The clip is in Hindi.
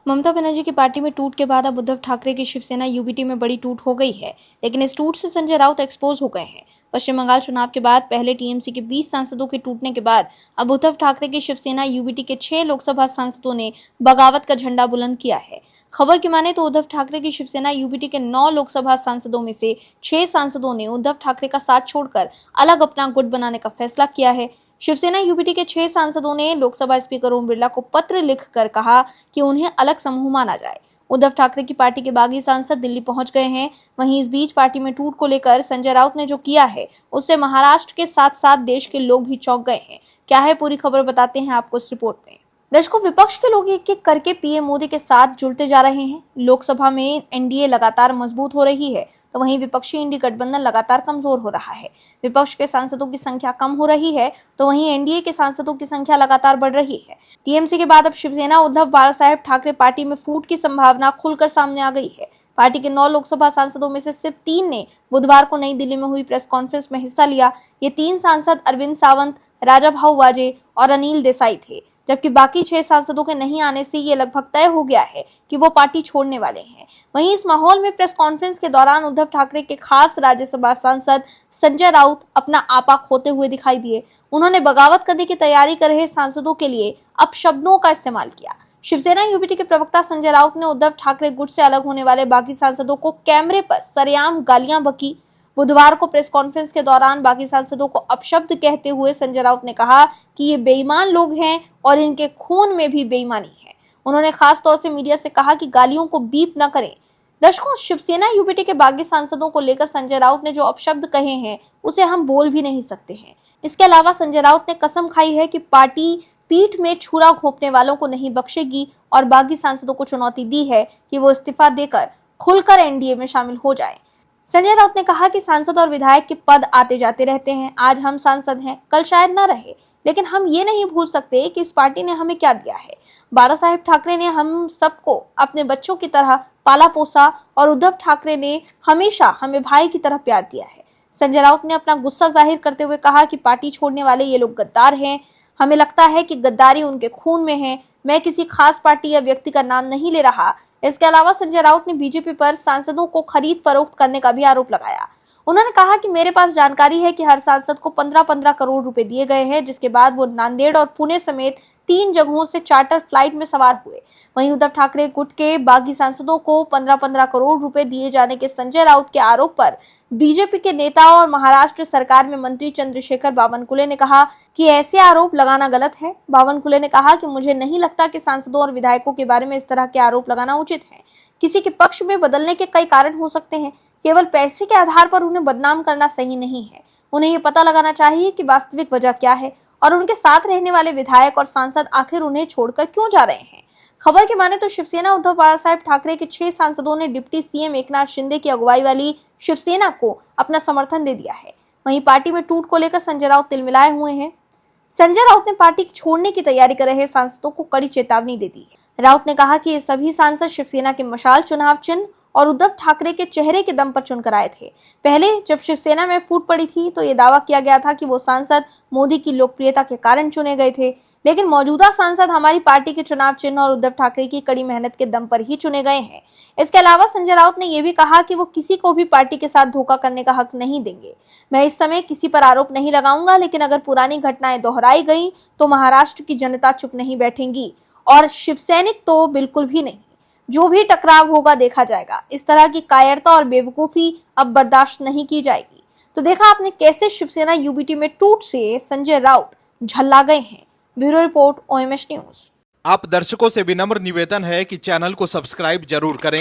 ममता बनर्जी की पार्टी में टूट के बाद अब उद्धव ठाकरे की शिवसेना यूबीटी में बड़ी टूट हो गई है, लेकिन इस टूट से संजय राउत एक्सपोज हो गए हैं। पश्चिम बंगाल चुनाव के बाद पहले टीएमसी के 20 सांसदों के टूटने के बाद अब उद्धव ठाकरे की शिवसेना यूबीटी के 6 लोकसभा सांसदों ने बगावत का झंडा बुलंद किया है। खबर की माने तो उद्धव ठाकरे की शिवसेना यूबीटी के 9 लोकसभा सांसदों में से 6 सांसदों ने उद्धव ठाकरे का साथ छोड़कर अलग अपना गुट बनाने का फैसला किया है। शिवसेना यूबीटी के 6 सांसदों ने लोकसभा स्पीकर ओम बिरला को पत्र लिखकर कहा कि उन्हें अलग समूह माना जाए। उद्धव ठाकरे की पार्टी के बागी सांसद दिल्ली पहुंच गए हैं। वहीं इस बीच पार्टी में टूट को लेकर संजय राउत ने जो किया है उससे महाराष्ट्र के साथ साथ देश के लोग भी चौंक गए हैं। क्या है पूरी खबर, बताते हैं आपको इस रिपोर्ट में। दर्शकों, विपक्ष के लोग एक एक करके पीएम मोदी के साथ जुड़ते जा रहे हैं। लोकसभा में एनडीए लगातार मजबूत हो रही है, तो वहीं विपक्षी इंडी गठबंधन लगातार कमजोर हो रहा है। विपक्ष के सांसदों की संख्या कम हो रही है, तो वहीं एनडीए के सांसदों की संख्या लगातार बढ़ रही है। टीएमसी के बाद अब शिवसेना उद्धव बाला साहेब ठाकरे पार्टी में फूट की संभावना खुलकर सामने आ गई है। पार्टी के 9 लोकसभा सांसदों में से सिर्फ 3 ने बुधवार को नई दिल्ली में हुई प्रेस कॉन्फ्रेंस में हिस्सा लिया। ये 3 सांसद अरविंद सावंत, राजाभाऊ वाजे और अनिल देसाई थे, जबकि बाकी 6 सांसदों के नहीं आने से ये लगभग तय हो गया है कि वो पार्टी छोड़ने वाले हैं। वहीं इस माहौल में प्रेस कॉन्फ्रेंस के दौरान उद्धव ठाकरे के खास राज्यसभा सांसद संजय राउत अपना आपा खोते हुए दिखाई दिए। उन्होंने बगावत करने की तैयारी कर रहे सांसदों के लिए अपशब्दों का इस्तेमाल किया। शिवसेना यूबीटी के प्रवक्ता संजय राउत ने उद्धव ठाकरे गुट से अलग होने वाले बाकी सांसदों को कैमरे पर सरेआम गालियां बकी। बुधवार को प्रेस कॉन्फ्रेंस के दौरान बाकी सांसदों को अपशब्द कहते हुए संजय राउत ने कहा कि ये बेईमान लोग हैं और इनके खून में भी बेईमानी है। उन्होंने खास तौर से मीडिया से कहा कि गालियों को बीप न करें। दर्शकों, शिवसेना यूबीटी के बागी सांसदों को लेकर संजय राउत ने जो अपशब्द कहे हैं उसे हम बोल भी नहीं सकते हैं। इसके अलावा संजय राउत ने कसम खाई है कि पार्टी पीठ में छुरा घोंपने वालों को नहीं बख्शेगी और बागी सांसदों को चुनौती दी है कि वो इस्तीफा देकर खुलकर एनडीए में शामिल हो जाएं। संजय राउत ने कहा कि सांसद और विधायक के पद आते जाते रहते हैं। आज हम सांसद हैं, कल शायद न रहे, लेकिन हम ये नहीं भूल सकते कि इस पार्टी ने हमें क्या दिया है। बाला साहेब ठाकरे ने हम सबको अपने बच्चों की तरह पाला पोसा और उद्धव ठाकरे ने हमेशा हमें भाई की तरह प्यार दिया है। संजय राउत ने अपना गुस्सा जाहिर करते हुए कहा कि पार्टी छोड़ने वाले ये लोग गद्दार हैं। हमें लगता है कि गद्दारी उनके खून में है। मैं किसी खास पार्टी या व्यक्ति का नाम नहीं ले रहा। इसके अलावा संजय राउत ने बीजेपी पर सांसदों को खरीद फरोख्त करने का भी आरोप लगाया। उन्होंने कहा कि मेरे पास जानकारी है कि हर सांसद को 15-15 करोड़ रुपए दिए गए हैं, जिसके बाद वो नांदेड़ और पुणे समेत 3 जगहों से चार्टर फ्लाइट में सवार हुए। वहीं उद्धव ठाकरे गुट के बागी सांसदों को 15-15 करोड़ रुपए दिए जाने के संजय राउत के आरोप पर बीजेपी के नेता और महाराष्ट्र सरकार में मंत्री चंद्रशेखर बावनकुले ने कहा कि ऐसे आरोप लगाना गलत है। बावनकुले ने कहा कि मुझे नहीं लगता कि सांसदों और विधायकों के बारे में इस तरह के आरोप लगाना उचित है। किसी के पक्ष में बदलने के कई कारण हो सकते हैं, केवल पैसे के आधार पर उन्हें बदनाम करना सही नहीं है। उन्हें ये पता लगाना चाहिए कि वास्तविक वजह क्या है और उनके साथ रहने वाले विधायक और सांसद आखिर उन्हें छोड़कर क्यों जा रहे हैं। खबर के माने तो शिवसेना उद्धव बाला साहेब ठाकरे के 6 सांसदों ने डिप्टी सीएम एकनाथ शिंदे की अगुवाई वाली शिवसेना को अपना समर्थन दे दिया है। वहीं पार्टी में टूट को लेकर संजय राउत तिलमिलाए हुए हैं। संजय राउत ने पार्टी छोड़ने की तैयारी कर रहे सांसदों को कड़ी चेतावनी दे दी है। राउत ने कहा कि ये सभी सांसद शिवसेना के मशाल चुनाव चिन्ह और उद्धव ठाकरे के चेहरे के दम पर चुनकर आए थे। पहले जब शिवसेना में फूट पड़ी थी तो ये दावा किया गया था कि वो सांसद मोदी की लोकप्रियता के कारण चुने गए थे, लेकिन मौजूदा सांसद हमारी पार्टी के चुनाव चिन्ह और उद्धव ठाकरे की कड़ी मेहनत के दम पर ही चुने गए हैं। इसके अलावा संजय राउत ने यह भी कहा कि वो किसी को भी पार्टी के साथ धोखा करने का हक नहीं देंगे। मैं इस समय किसी पर आरोप नहीं लगाऊंगा, लेकिन अगर पुरानी घटनाएं दोहराई गई तो महाराष्ट्र की जनता चुप नहीं बैठेगी और शिवसैनिक तो बिल्कुल भी नहीं। जो भी टकराव होगा देखा जाएगा। इस तरह की कायरता और बेवकूफी अब बर्दाश्त नहीं की जाएगी। तो देखा आपने कैसे शिवसेना यूबीटी में टूट से संजय राउत झल्ला गए हैं। Bureau report, OMS news. आप दर्शकों से विनम्र निवेदन है कि चैनल को सब्सक्राइब जरूर करें